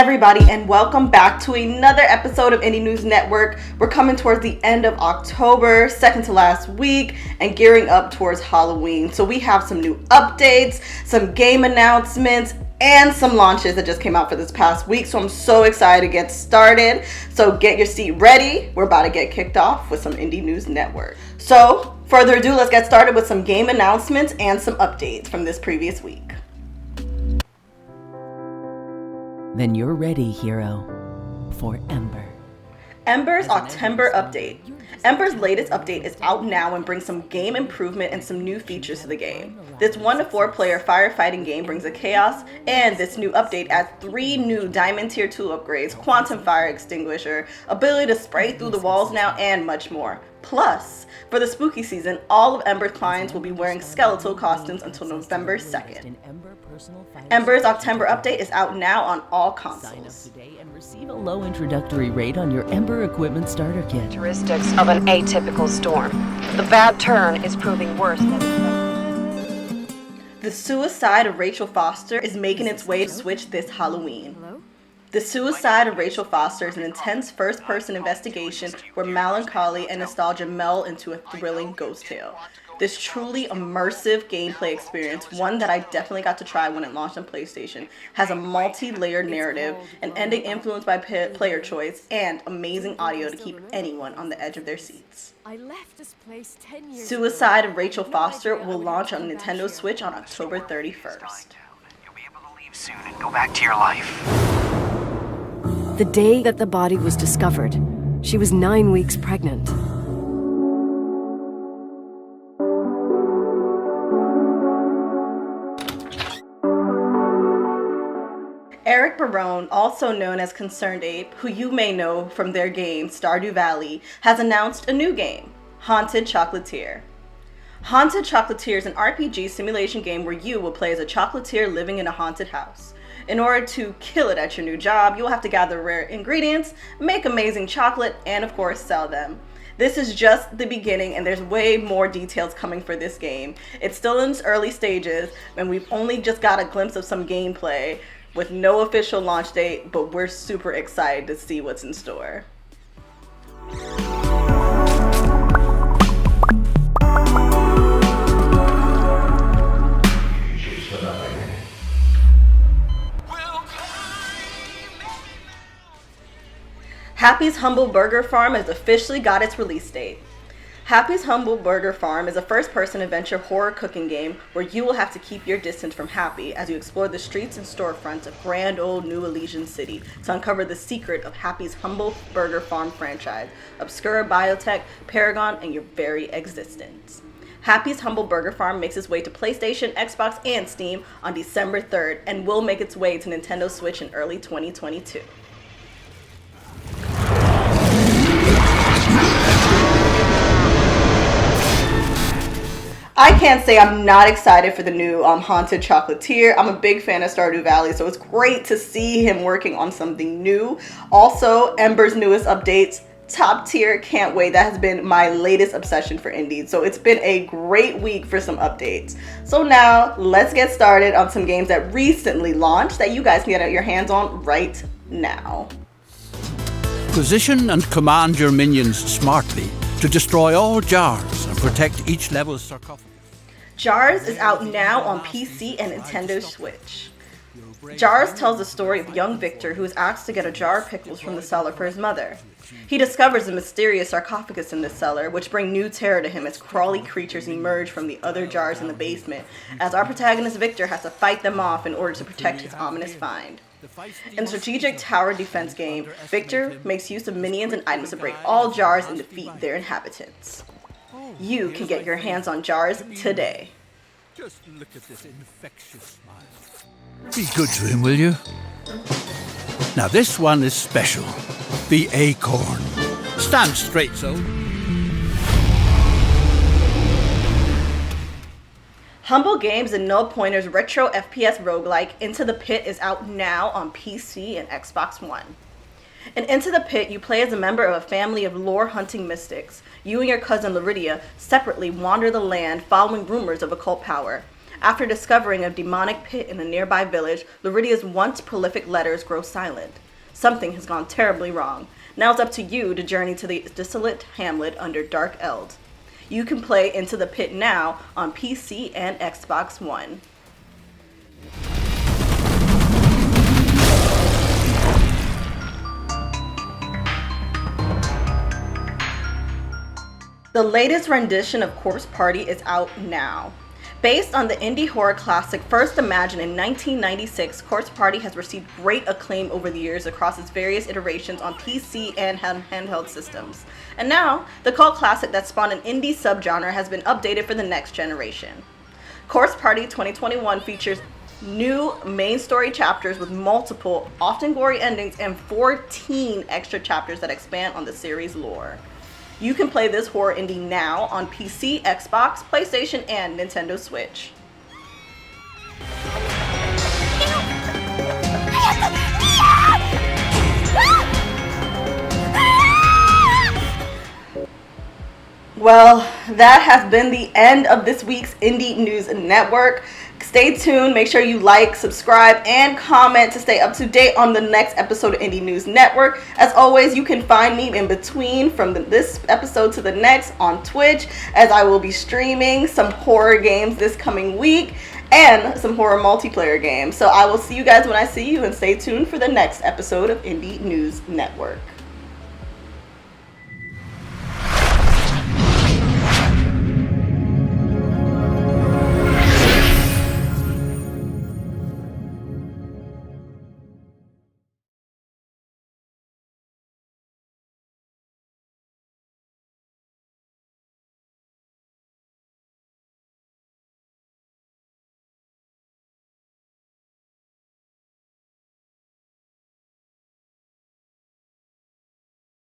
everybody, and welcome back to another episode of Indie News Network. We're coming towards the end of October, second to last week, and gearing up towards Halloween. So we have some new updates, some game announcements, and some launches that just came out for this past week. So I'm so excited to get started. So get your seat ready. We're about to get kicked off with some Indie News Network. So further ado, let's get started with some game announcements and some updates from this previous week. Then you're ready, hero, for Embr. Embr's Octembr update. Embr's latest update is out now and brings some game improvement and some new features to the game. This 1 to 4 player firefighting game brings a chaos, and this new update adds 3 new Diamond Tier 2 upgrades, Quantum Fire Extinguisher, ability to spray through the walls now, and much more. Plus, for the spooky season, all of Embr's clients will be wearing skeletal costumes until November 2nd. Embr's Octembr update is out now on all consoles. And receive a low introductory rate on your Embr equipment starter kit. Characteristics of an atypical storm. The bad turn is proving worse than expected. The Suicide of Rachel Foster is making its way to Switch this Halloween. The Suicide of Rachel Foster is an intense first-person investigation where melancholy and nostalgia meld into a thrilling ghost tale. This truly immersive gameplay experience, one that I definitely got to try when it launched on PlayStation, has a multi-layered narrative, an ending influenced by player choice, and amazing audio to keep anyone on the edge of their seats. Suicide of Rachel Foster will launch on Nintendo Switch on October 31st. You'll be able to leave soon and go back to your life. The day that the body was discovered, she was 9 weeks pregnant. Eric Barone, also known as Concerned Ape, who you may know from their game Stardew Valley, has announced a new game, Haunted Chocolatier. Haunted Chocolatier is an RPG simulation game where you will play as a chocolatier living in a haunted house. In order to kill it at your new job, you will have to gather rare ingredients, make amazing chocolate, and of course sell them. This is just the beginning, and there's way more details coming for this game. It's still in its early stages, and we've only just got a glimpse of some gameplay with no official launch date, but we're super excited to see what's in store. Happy's Humble Burger Farm has officially got its release date. Happy's Humble Burger Farm is a first-person adventure horror cooking game where you will have to keep your distance from Happy as you explore the streets and storefronts of grand old New Elysian City to uncover the secret of Happy's Humble Burger Farm franchise, obscure biotech, Paragon, and your very existence. Happy's Humble Burger Farm makes its way to PlayStation, Xbox, and Steam on December 3rd and will make its way to Nintendo Switch in early 2022. I can't say I'm not excited for the new Haunted Chocolatier. I'm a big fan of Stardew Valley, so it's great to see him working on something new. Also, Embr's newest updates, top tier, can't wait. That has been my latest obsession for Indie. So it's been a great week for some updates. So now, let's get started on some games that recently launched that you guys can get your hands on right now. Position and command your minions smartly to destroy all jars and protect each level's sarcophagus. Jars is out now on PC and Nintendo Switch. Jars tells the story of young Victor who is asked to get a jar of pickles from the cellar for his mother. He discovers a mysterious sarcophagus in the cellar, which bring new terror to him as crawly creatures emerge from the other jars in the basement, as our protagonist Victor has to fight them off in order to protect his ominous find. In the strategic tower defense game, Victor makes use of minions and items to break all jars and defeat their inhabitants. You can get your hands on Jars today. Just look at this infectious smile. Be good to him, will you? Now this one is special. The Acorn. Stand straight, so. Humble Games and Null Pointer's retro FPS roguelike Into the Pit is out now on PC and Xbox One. In Into the Pit, you play as a member of a family of lore-hunting mystics. You and your cousin Laridia separately wander the land following rumors of occult power. After discovering a demonic pit in a nearby village, Luridia's once prolific letters grow silent. Something has gone terribly wrong. Now it's up to you to journey to the desolate hamlet under Dark Eld. You can play Into the Pit now on PC and Xbox One. The latest rendition of Corpse Party is out now. Based on the indie horror classic first imagined in 1996, Corpse Party has received great acclaim over the years across its various iterations on PC and handheld systems. And now, the cult classic that spawned an indie subgenre has been updated for the next generation. Corpse Party 2021 features new main story chapters with multiple, often gory endings, and 14 extra chapters that expand on the series' lore. You can play this horror indie now on PC, Xbox, PlayStation, and Nintendo Switch. Well, that has been the end of this week's Indie News Network. Stay tuned. Make sure you like, subscribe, and comment to stay up to date on the next episode of Indie News Network. As always, you can find me in between from this episode to the next on Twitch, as I will be streaming some horror games this coming week and some horror multiplayer games. So I will see you guys when I see you, and stay tuned for the next episode of Indie News Network.